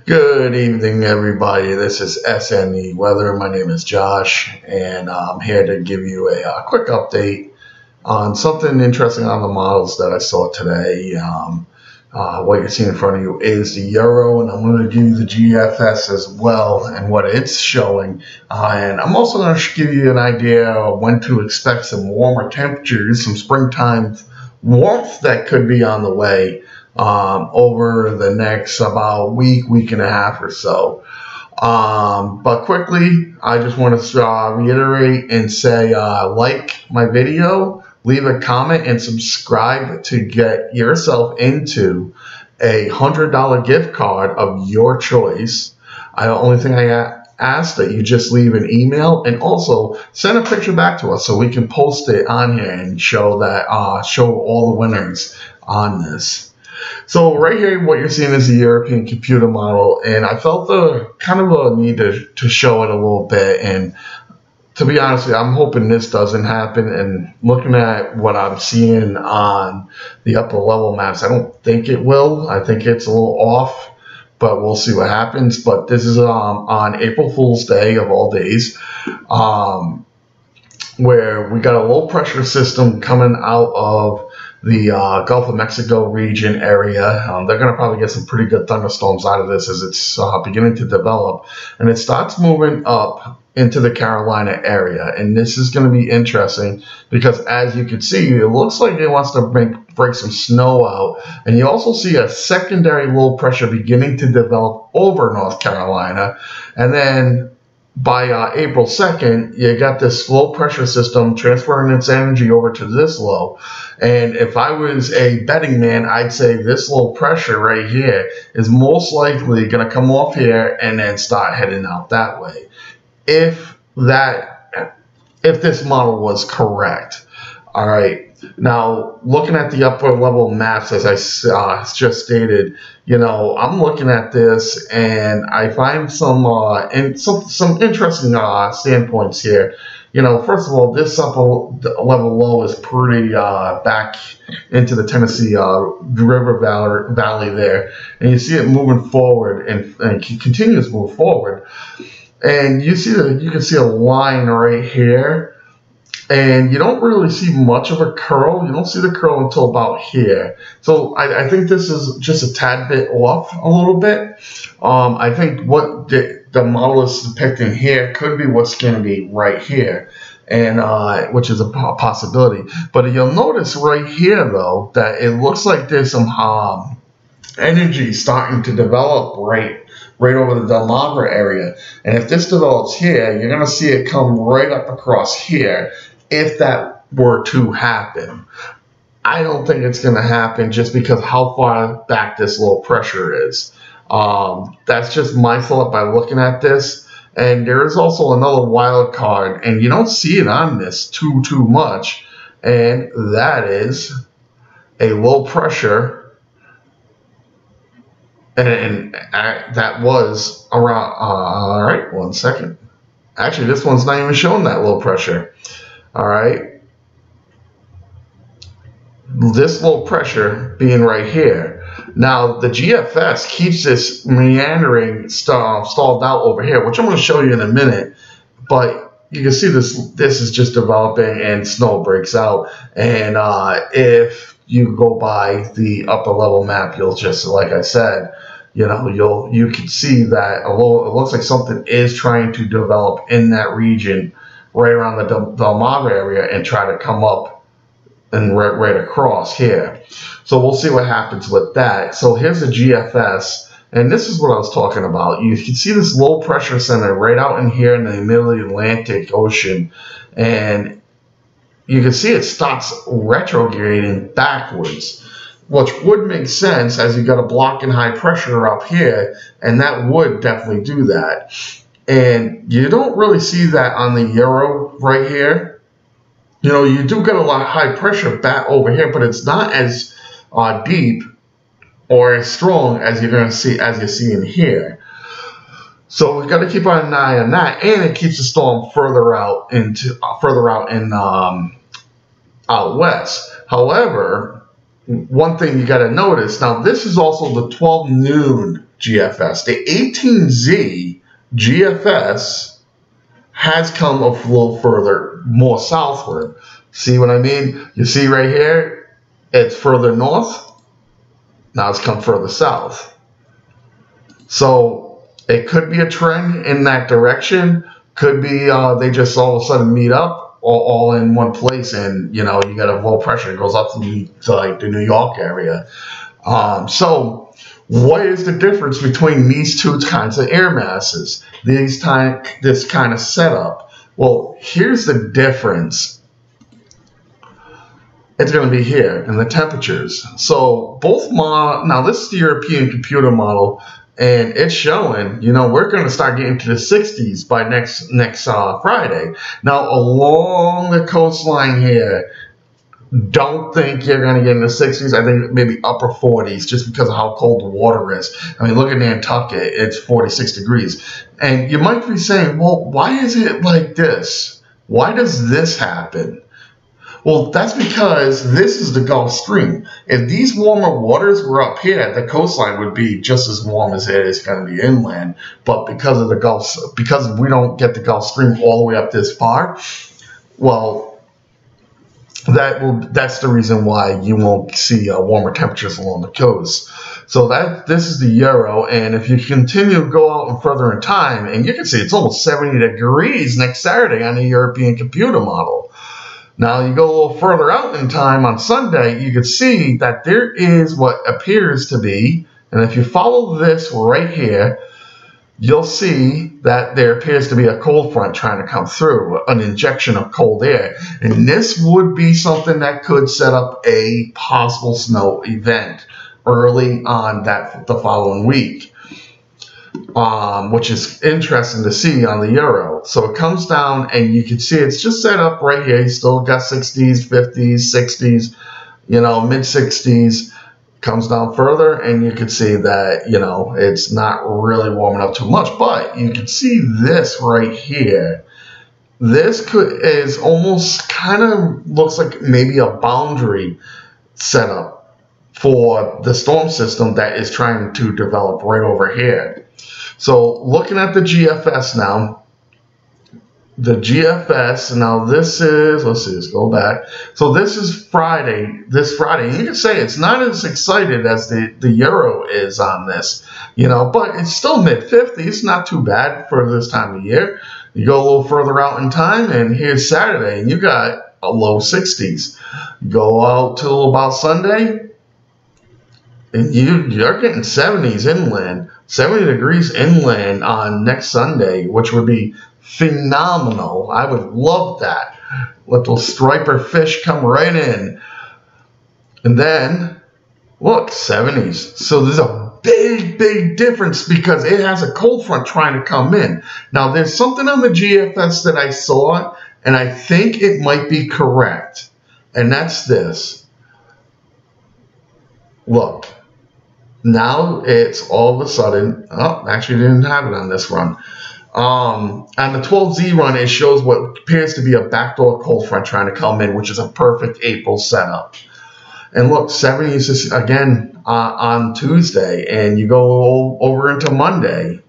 Good evening, everybody. This is SNE Weather. My name is Josh, and I'm here to give you a quick update on something interesting on the models that I saw today. What you're seeing in front of you is the Euro, and I'm going to give you the GFS as well and what it's showing. And I'm also going to give you an idea of when to expect some warmer temperatures, some springtime warmth that could be on the way over the next about week and a half or so. But quickly, I just want to reiterate and say like my video, leave a comment, and subscribe to get yourself into a $100 gift card of your choice. The only thing I ask that you just leave an email and also send a picture back to us so we can post it on here and show that show all the winners on this. So right here, what you're seeing is the European computer model, and I felt the kind of a need to show it a little bit. And to be honest with you, I'm hoping this doesn't happen. And looking at what I'm seeing on the upper level maps, I don't think it will. I think it's a little off, but we'll see what happens. But this is on April Fool's Day of all days, where we got a low pressure system coming out of the Gulf of Mexico region area. They're going to probably get some pretty good thunderstorms out of this as it's beginning to develop. And it starts moving up into the Carolina area. And this is going to be interesting because, as you can see, it looks like it wants to break some snow out. And you also see a secondary low pressure beginning to develop over North Carolina. And then by April 2nd, you got this low pressure system transferring its energy over to this low. And if I was a betting man, I'd say this low pressure right here is most likely going to come off here and then start heading out that way. If this model was correct. All right. Now, looking at the upper level maps, as I just stated, you know, I'm looking at this and I find some interesting standpoints here. You know, first of all, this upper level low is pretty back into the Tennessee River Valley there, and you see it moving forward and continues to move forward, and you can see a line right here. And you don't really see much of a curl. You don't see the curl until about here. So I think this is just a tad bit off a little bit. I think what the model is depicting here could be what's going to be right here, and which is a possibility. But you'll notice right here, though, that it looks like there's some energy starting to develop right over the Delmarva area. And if this develops here, you're going to see it come right up across here. If that were to happen, I don't think it's going to happen just because how far back this low pressure is. That's just my thought by looking at this. And there is also another wild card, and you don't see it on this too much, and that is a low pressure. And that was around. All right, 1 second. Actually, this one's not even showing that low pressure. All right, this low pressure being right here. Now the GFS keeps this meandering stalled out over here, which I'm going to show you in a minute. But you can see this is just developing and snow breaks out. And if you go by the upper level map, you'll just, like I said, you know, you can see that although it looks like something is trying to develop in that region, right around the Delmarva area, and try to come up and right across here. So we'll see what happens with that. So here's the GFS, and this is what I was talking about. You can see this low pressure center right out in here in the middle of the Atlantic Ocean, and you can see it starts retrograding backwards, which would make sense as you got a block in high pressure up here, and that would definitely do that. And you don't really see that on the Euro right here. You know, you do get a lot of high pressure back over here, but it's not as deep or as strong as you're seeing here. So we got to keep an eye on that, and it keeps the storm further out out west. However, one thing you got to notice, now this is also the 12 noon GFS. The 18Z GFS has come a little further, more southward. See what I mean? You see right here, it's further north. Now it's come further south. So it could be a trend in that direction. Could be they just all of a sudden meet up all in one place, and you know, you got a low pressure that goes up to like the New York area. So what is the difference between these two kinds of air masses? This kind of setup. Well, here's the difference. It's going to be here in the temperatures. So both now this is the European computer model, and it's showing, you know, we're going to start getting to the 60s by next Friday. Now along the coastline here, don't think you're going to get in the 60s. I think maybe upper 40s just because of how cold the water is. I mean, look at Nantucket. It's 46 degrees. And you might be saying, well, why is it like this? Why does this happen? Well, that's because this is the Gulf Stream. If these warmer waters were up here, the coastline would be just as warm as it is going to be inland. But because of the Gulf, because we don't get the Gulf Stream all the way up this far, well, that's the reason why you won't see warmer temperatures along the coast. So this is the euro, and if you continue to go out and further in time, and you can see it's almost 70 degrees next Saturday on the European computer model. Now you go a little further out in time on Sunday, you can see that there is what appears to be, and if you follow this right here, you'll see that there appears to be a cold front trying to come through, an injection of cold air. And this would be something that could set up a possible snow event early on the following week, which is interesting to see on the euro. So it comes down, and you can see it's just set up right here. You still got 60s, 50s, 60s, you know, mid-60s. Comes down further, and you can see that, you know, it's not really warming up too much, but you can see this right here. This is almost kind of looks like maybe a boundary setup for the storm system that is trying to develop right over here. So looking at the GFS now, the GFS, now this is, let's see, let's go back. So this is this Friday. You can say it's not as excited as the euro is on this, you know, but it's still mid-50s, not too bad for this time of year. You go a little further out in time, and here's Saturday, and you got a low 60s. You go out till about Sunday, and you're getting 70s inland, 70 degrees inland on next Sunday, which would be phenomenal. I would love that. Let those striper fish come right in. And then, look, 70s. So there's a big, big difference because it has a cold front trying to come in. Now, there's something on the GFS that I saw, and I think it might be correct. And that's this. Look. Now it's all of a sudden, oh, actually didn't have it on this run. On the 12Z run, it shows what appears to be a backdoor cold front trying to come in, which is a perfect April setup. And look, 70s is again on Tuesday, and you go over into Monday.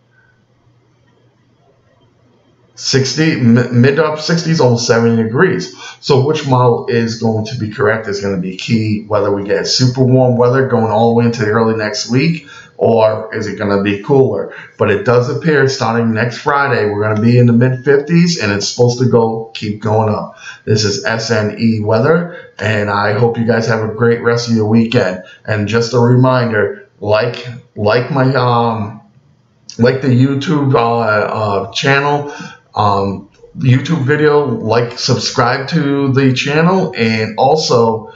60, mid to up 60s, almost 70 degrees. So which model is going to be correct is going to be key, whether we get super warm weather going all the way into the early next week, or is it going to be cooler? But it does appear starting next Friday, we're going to be in the mid-50s, and it's supposed to keep going up. This is SNE weather, and I hope you guys have a great rest of your weekend. And just a reminder, like my like the YouTube channel, YouTube video, subscribe to the channel, and also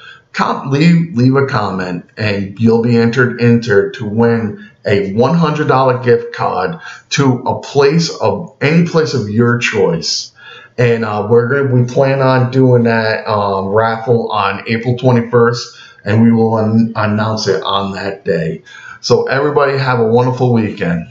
leave a comment, and you'll be entered to win a $100 gift card to any place of your choice. And we plan on doing that raffle on April 21st, and we will announce it on that day. So everybody have a wonderful weekend.